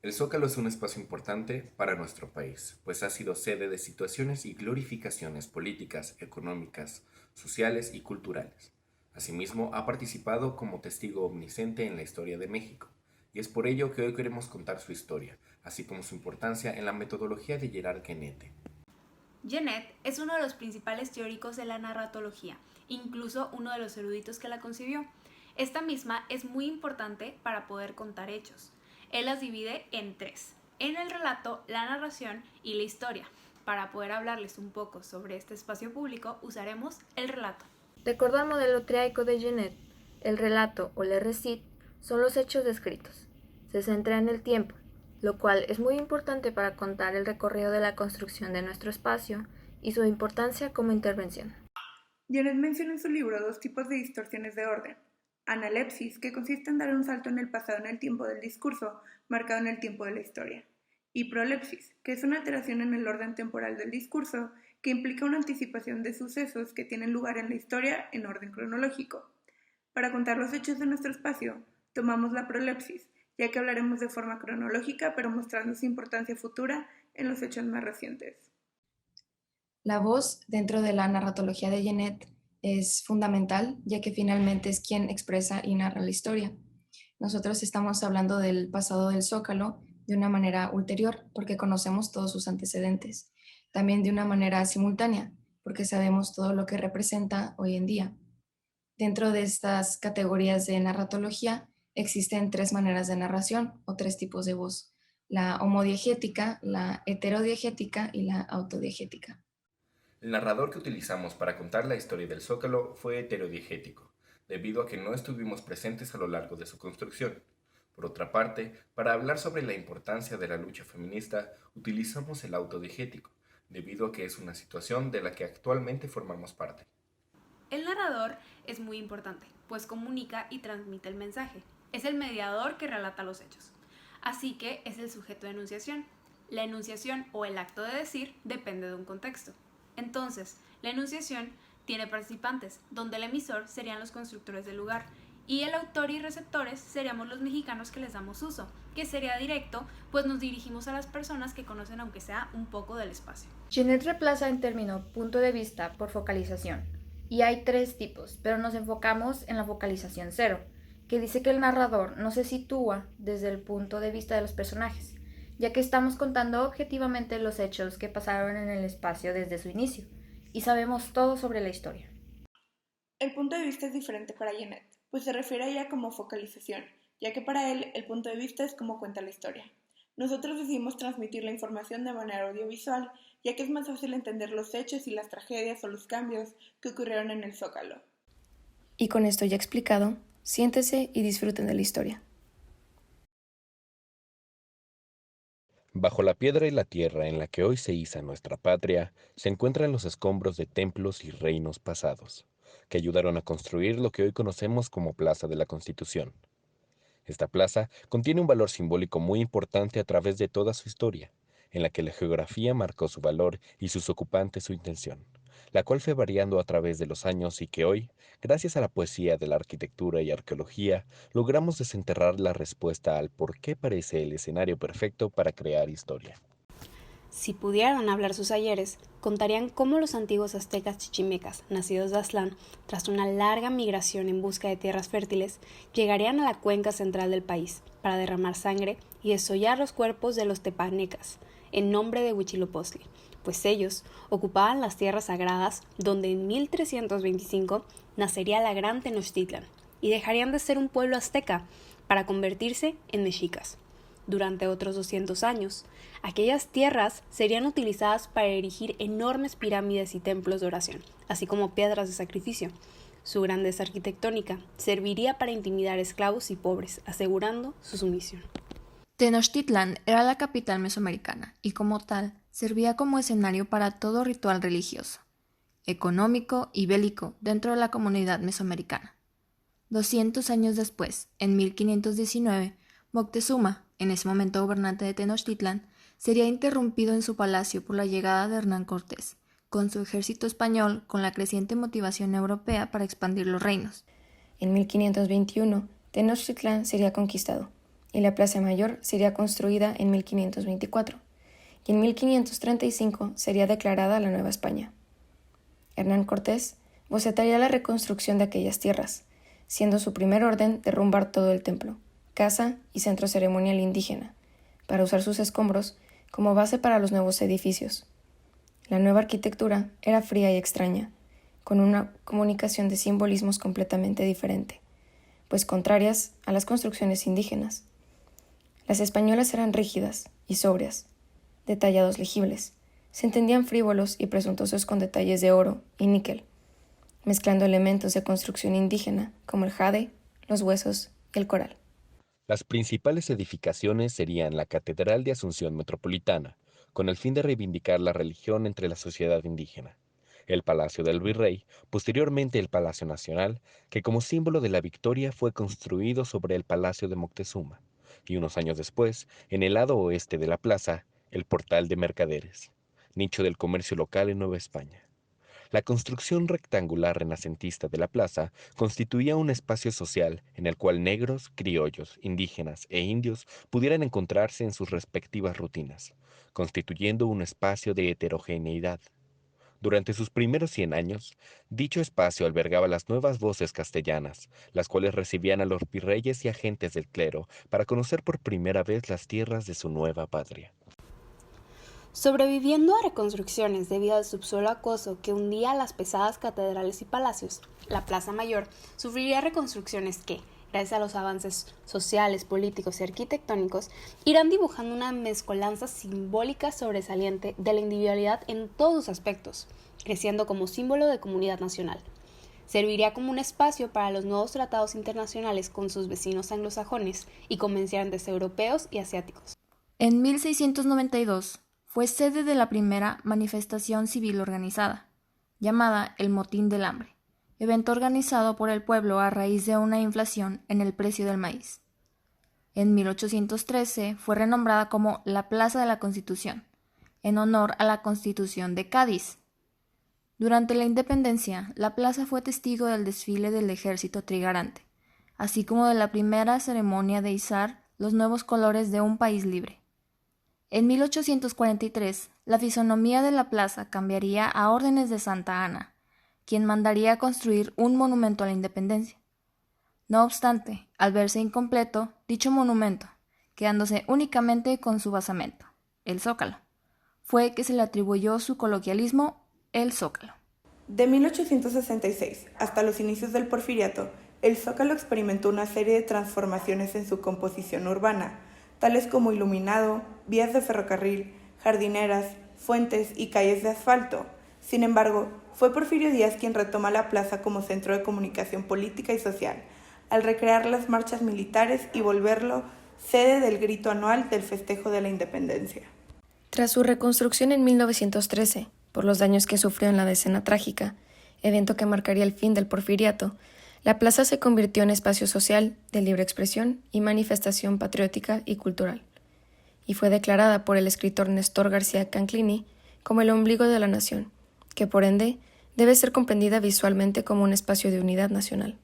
El Zócalo es un espacio importante para nuestro país, pues ha sido sede de situaciones y glorificaciones políticas, económicas, sociales y culturales. Asimismo, ha participado como testigo omnisciente en la historia de México, y es por ello que hoy queremos contar su historia, así como su importancia en la metodología de Gerard Genette. Genette es uno de los principales teóricos de la narratología, incluso uno de los eruditos que la concibió. Esta misma es muy importante para poder contar hechos. Él las divide en tres: en el relato, la narración y la historia. Para poder hablarles un poco sobre este espacio público, usaremos el relato. De acuerdo al modelo triaico de Genette, el relato o le récit son los hechos descritos. Se centra en el tiempo, lo cual es muy importante para contar el recorrido de la construcción de nuestro espacio y su importancia como intervención. Janet menciona en su libro dos tipos de distorsiones de orden: analepsis, que consiste en dar un salto en el pasado en el tiempo del discurso, marcado en el tiempo de la historia, y prolepsis, que es una alteración en el orden temporal del discurso, que implica una anticipación de sucesos que tienen lugar en la historia en orden cronológico. Para contar los hechos de nuestro espacio, tomamos la prolepsis, ya que hablaremos de forma cronológica, pero mostrando su importancia futura en los hechos más recientes. La voz dentro de la narratología de Genette es fundamental, ya que finalmente es quien expresa y narra la historia. Nosotros estamos hablando del pasado del Zócalo de una manera ulterior, porque conocemos todos sus antecedentes. También de una manera simultánea, porque sabemos todo lo que representa hoy en día. Dentro de estas categorías de narratología existen tres maneras de narración o tres tipos de voz: la homodiegética, la heterodiegética y la autodiegética. El narrador que utilizamos para contar la historia del Zócalo fue heterodiegético, debido a que no estuvimos presentes a lo largo de su construcción. Por otra parte, para hablar sobre la importancia de la lucha feminista, utilizamos el autodiegético, debido a que es una situación de la que actualmente formamos parte. El narrador es muy importante, pues comunica y transmite el mensaje. Es el mediador que relata los hechos. Así que es el sujeto de enunciación. La enunciación o el acto de decir depende de un contexto. Entonces, la enunciación tiene participantes, donde el emisor serían los constructores del lugar y el autor y receptores seríamos los mexicanos que les damos uso, que sería directo, pues nos dirigimos a las personas que conocen aunque sea un poco del espacio. Genette reemplaza el término punto de vista por focalización. Y hay tres tipos, pero nos enfocamos en la focalización cero, que dice que el narrador no se sitúa desde el punto de vista de los personajes, ya que estamos contando objetivamente los hechos que pasaron en el espacio desde su inicio, y sabemos todo sobre la historia. El punto de vista es diferente para Janet, pues se refiere a ella como focalización, ya que para él el punto de vista es como cuenta la historia. Nosotros decidimos transmitir la información de manera audiovisual, ya que es más fácil entender los hechos y las tragedias o los cambios que ocurrieron en el Zócalo. Y con esto ya explicado, siéntese y disfruten de la historia. Bajo la piedra y la tierra en la que hoy se iza nuestra patria, se encuentran los escombros de templos y reinos pasados, que ayudaron a construir lo que hoy conocemos como Plaza de la Constitución. Esta plaza contiene un valor simbólico muy importante a través de toda su historia, en la que la geografía marcó su valor y sus ocupantes su intención, la cual fue variando a través de los años y que hoy, gracias a la poesía de la arquitectura y arqueología, logramos desenterrar la respuesta al por qué parece el escenario perfecto para crear historia. Si pudieran hablar sus ayeres, contarían cómo los antiguos aztecas chichimecas, nacidos de Aztlán, tras una larga migración en busca de tierras fértiles, llegarían a la cuenca central del país para derramar sangre y desollar los cuerpos de los tepanecas, en nombre de Huitzilopochtli, pues ellos ocupaban las tierras sagradas donde en 1325 nacería la gran Tenochtitlan, y dejarían de ser un pueblo azteca para convertirse en mexicas. Durante otros 200 años, aquellas tierras serían utilizadas para erigir enormes pirámides y templos de oración, así como piedras de sacrificio. Su grandeza arquitectónica serviría para intimidar esclavos y pobres, asegurando su sumisión. Tenochtitlan era la capital mesoamericana y como tal servía como escenario para todo ritual religioso, económico y bélico dentro de la comunidad mesoamericana. 200 años después, en 1519, Moctezuma, en ese momento gobernante de Tenochtitlan, sería interrumpido en su palacio por la llegada de Hernán Cortés, con su ejército español con la creciente motivación europea para expandir los reinos. En 1521, Tenochtitlan sería conquistado y la Plaza Mayor sería construida en 1524, y en 1535 sería declarada la Nueva España. Hernán Cortés bocetaría la reconstrucción de aquellas tierras, siendo su primer orden derrumbar todo el templo, casa y centro ceremonial indígena, para usar sus escombros como base para los nuevos edificios. La nueva arquitectura era fría y extraña, con una comunicación de simbolismos completamente diferente, pues contrarias a las construcciones indígenas. Las españolas eran rígidas y sobrias, de tallados legibles, se entendían frívolos y presuntuosos con detalles de oro y níquel, mezclando elementos de construcción indígena como el jade, los huesos y el coral. Las principales edificaciones serían la Catedral de Asunción Metropolitana, con el fin de reivindicar la religión entre la sociedad indígena, el Palacio del Virrey, posteriormente el Palacio Nacional, que como símbolo de la victoria fue construido sobre el Palacio de Moctezuma, y unos años después, en el lado oeste de la plaza, el Portal de Mercaderes, nicho del comercio local en Nueva España. La construcción rectangular renacentista de la plaza constituía un espacio social en el cual negros, criollos, indígenas e indios pudieran encontrarse en sus respectivas rutinas, constituyendo un espacio de heterogeneidad. Durante sus primeros 100 años, dicho espacio albergaba las nuevas voces castellanas, las cuales recibían a los virreyes y agentes del clero para conocer por primera vez las tierras de su nueva patria. Sobreviviendo a reconstrucciones debido al subsuelo acuoso que hundía las pesadas catedrales y palacios, la Plaza Mayor sufriría reconstrucciones que, gracias a los avances sociales, políticos y arquitectónicos, irán dibujando una mezcolanza simbólica sobresaliente de la individualidad en todos sus aspectos, creciendo como símbolo de comunidad nacional. Serviría como un espacio para los nuevos tratados internacionales con sus vecinos anglosajones y comerciantes europeos y asiáticos. En 1692 fue sede de la primera manifestación civil organizada, llamada el Motín del Hambre, evento organizado por el pueblo a raíz de una inflación en el precio del maíz. En 1813 fue renombrada como la Plaza de la Constitución, en honor a la Constitución de Cádiz. Durante la independencia, la plaza fue testigo del desfile del ejército trigarante, así como de la primera ceremonia de izar los nuevos colores de un país libre. En 1843, la fisonomía de la plaza cambiaría a órdenes de Santa Ana, quien mandaría construir un monumento a la independencia. No obstante, al verse incompleto dicho monumento, quedándose únicamente con su basamento, el zócalo, fue que se le atribuyó su coloquialismo, el zócalo. De 1866 hasta los inicios del Porfiriato, el Zócalo experimentó una serie de transformaciones en su composición urbana, tales como iluminado, vías de ferrocarril, jardineras, fuentes y calles de asfalto. Sin embargo, fue Porfirio Díaz quien retoma la plaza como centro de comunicación política y social, al recrear las marchas militares y volverlo sede del grito anual del festejo de la independencia. Tras su reconstrucción en 1913, por los daños que sufrió en la Decena Trágica, evento que marcaría el fin del Porfiriato, la plaza se convirtió en espacio social de libre expresión y manifestación patriótica y cultural, y fue declarada por el escritor Néstor García Canclini como el ombligo de la nación, que por ende debe ser comprendida visualmente como un espacio de unidad nacional.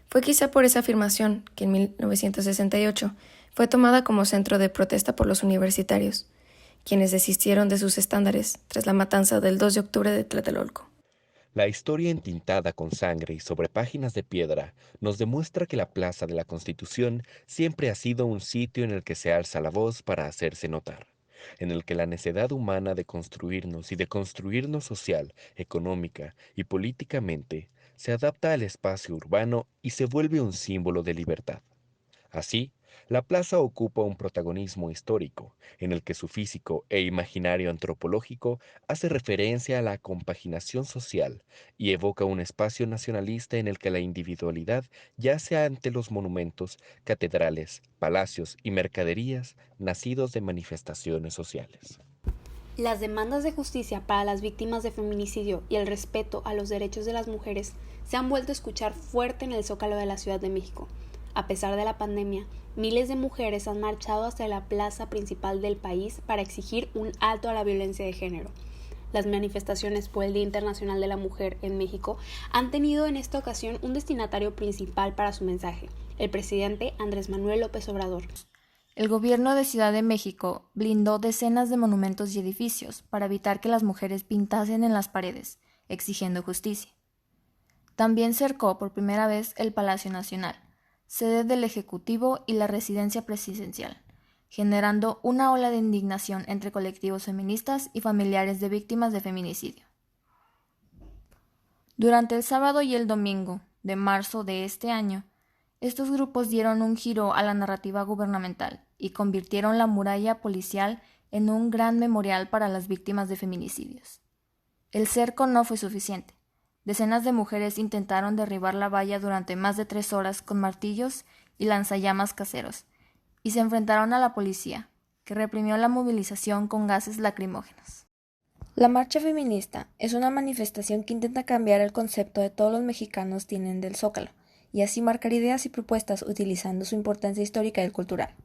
Fue quizá por esa afirmación que en 1968 fue tomada como centro de protesta por los universitarios, quienes desistieron de sus estándares tras la matanza del 2 de octubre de Tlatelolco. La historia entintada con sangre y sobre páginas de piedra nos demuestra que la Plaza de la Constitución siempre ha sido un sitio en el que se alza la voz para hacerse notar, en el que la necedad humana de construirnos y de construirnos social, económica y políticamente se adapta al espacio urbano y se vuelve un símbolo de libertad. Así, la plaza ocupa un protagonismo histórico, en el que su físico e imaginario antropológico hace referencia a la compaginación social y evoca un espacio nacionalista en el que la individualidad yace ante los monumentos, catedrales, palacios y mercaderías nacidos de manifestaciones sociales. Las demandas de justicia para las víctimas de feminicidio y el respeto a los derechos de las mujeres se han vuelto a escuchar fuerte en el Zócalo de la Ciudad de México. A pesar de la pandemia, miles de mujeres han marchado hacia la plaza principal del país para exigir un alto a la violencia de género. las manifestaciones por el Día Internacional de la Mujer en México han tenido en esta ocasión un destinatario principal para su mensaje, el presidente Andrés Manuel López Obrador. El gobierno de Ciudad de México blindó decenas de monumentos y edificios para evitar que las mujeres pintasen en las paredes, exigiendo justicia. También cercó por primera vez el Palacio Nacional, sede del Ejecutivo y la residencia presidencial, generando una ola de indignación entre colectivos feministas y familiares de víctimas de feminicidio. Durante el sábado y el domingo de marzo de este año, estos grupos dieron un giro a la narrativa gubernamental y convirtieron la muralla policial en un gran memorial para las víctimas de feminicidios. El cerco no fue suficiente. Decenas de mujeres intentaron derribar la valla durante más de 3 horas con martillos y lanzallamas caseros, y se enfrentaron a la policía, que reprimió la movilización con gases lacrimógenos. La marcha feminista es una manifestación que intenta cambiar el concepto de todos los mexicanos tienen del Zócalo, y así marcar ideas y propuestas utilizando su importancia histórica y cultural.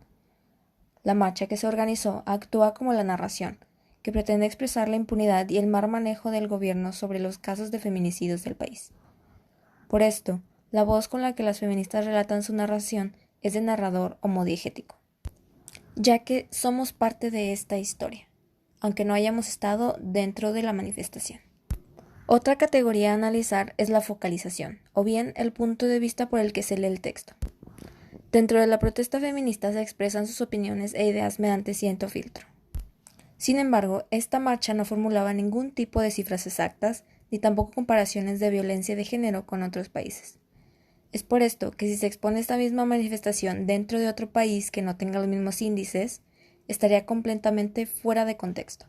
La marcha que se organizó actúa como la narración, que pretende expresar la impunidad y el mal manejo del gobierno sobre los casos de feminicidios del país. Por esto, la voz con la que las feministas relatan su narración es de narrador homodiegético, ya que somos parte de esta historia, aunque no hayamos estado dentro de la manifestación. Otra categoría a analizar es la focalización, o bien el punto de vista por el que se lee el texto. Dentro de la protesta feminista se expresan sus opiniones e ideas mediante cierto filtro. Sin embargo, esta marcha no formulaba ningún tipo de cifras exactas, ni tampoco comparaciones de violencia de género con otros países. Es por esto que si se expone esta misma manifestación dentro de otro país que no tenga los mismos índices, estaría completamente fuera de contexto.